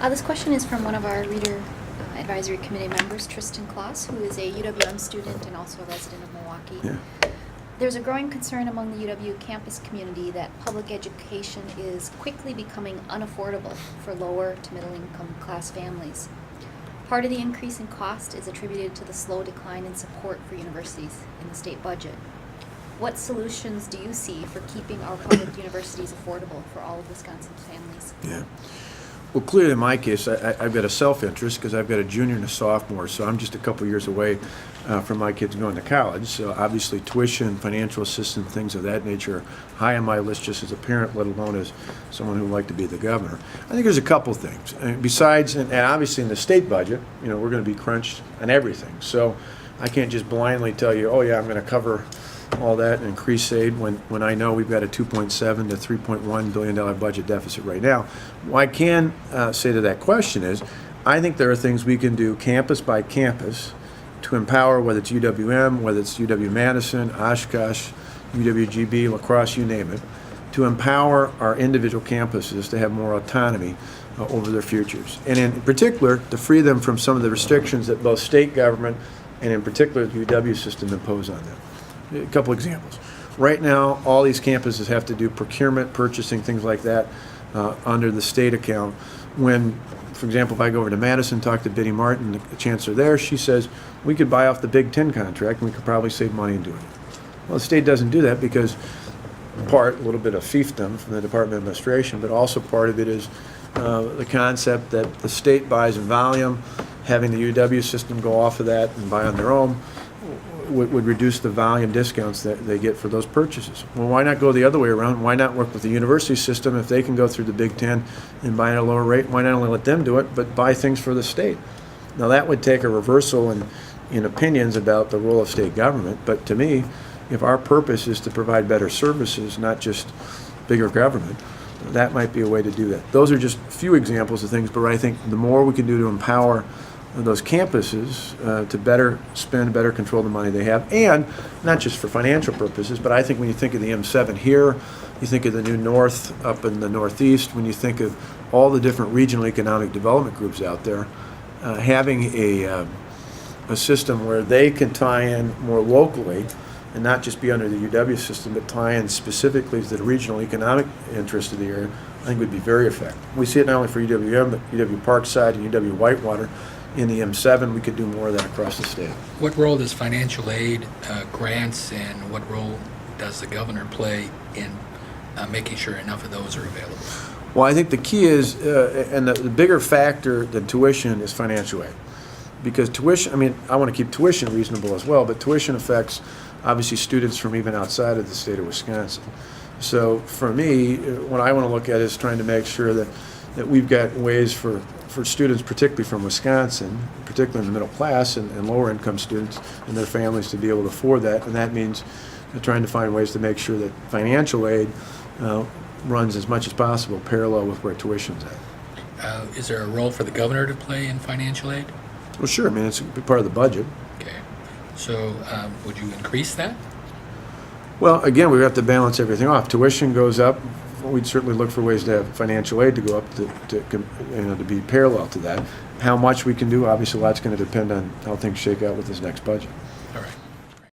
This question is from one of our Reader Advisory Committee members, Tristan Kloss, who is a UWM student and also a resident of Milwaukee. Yeah. There's a growing concern among the UW campus community that public education is quickly becoming unaffordable for lower to middle income class families. Part of the increase in cost is attributed to the slow decline in support for universities in the state budget. What solutions do you see for keeping our public universities affordable for all of Wisconsin's families? Yeah. Well, clearly in my case, I've got a self-interest because I've got a junior and a sophomore, so I'm just a couple years away from my kids going to college. So obviously tuition, financial assistance, things of that nature are high on my list just as a parent, let alone as someone who would like to be the governor. I think there's a couple things. Besides, and obviously in the state budget, we're going to be crunched on everything. So I can't just blindly tell you, oh yeah, I'm going to cover all that and increase aid when I know we've got a $2.7 to $3.1 billion budget deficit right now. What I can say to that question is, I think there are things we can do campus by campus to empower, whether it's UWM, whether it's UW-Madison, Oshkosh, UWGB, La Crosse, you name it, to empower our individual campuses to have more autonomy over their futures. And in particular, to free them from some of the restrictions that both state government and in particular the UW system impose on them. A couple examples. Right now, all these campuses have to do procurement, purchasing, things like that under the state account. When, for example, if I go over to Madison, talk to Biddy Martin, the chancellor there, she says, we could buy off the Big Ten contract and we could probably save money in doing it. Well, the state doesn't do that because a little bit of fiefdom from the Department of Administration, but also part of it is the concept that the state buys in volume, having the UW system go off of that and buy on their own would reduce the volume discounts that they get for those purchases. Well, why not go the other way around? Why not work with the university system if they can go through the Big Ten and buy at a lower rate? Why not only let them do it, but buy things for the state? Now that would take a reversal in opinions about the role of state government, but to me, if our purpose is to provide better services, not just bigger government, that might be a way to do that. Those are just a few examples of things, but I think the more we can do to empower those campuses to better spend, better control the money they have, and not just for financial purposes, but I think when you think of the M7 here, you think of the new North up in the Northeast, when you think of all the different regional economic development groups out there, having a system where they can tie in more locally and not just be under the UW system, but tie in specifically to the regional economic interest of the area, I think would be very effective. We see it not only for UWM, but UW Parkside and UW Whitewater. In the M7, we could do more of that across the state. What role does financial aid, grants, and what role does the governor play in making sure enough of those are available? Well, I think the key is, and the bigger factor than tuition is financial aid. Because tuition, I want to keep tuition reasonable as well, but tuition affects, obviously, students from even outside of the state of Wisconsin. So for me, what I want to look at is trying to make sure that we've got ways for students, particularly from Wisconsin, particularly in the middle class and lower income students and their families to be able to afford that. And that means trying to find ways to make sure that financial aid runs as much as possible parallel with where tuition's at. Is there a role for the governor to play in financial aid? Well, sure. It's a big part of the budget. Okay. So would you increase that? Well, again, we have to balance everything off. Tuition goes up. We'd certainly look for ways to have financial aid to go up to be parallel to that. How much we can do, obviously, that's going to depend on how things shake out with this next budget.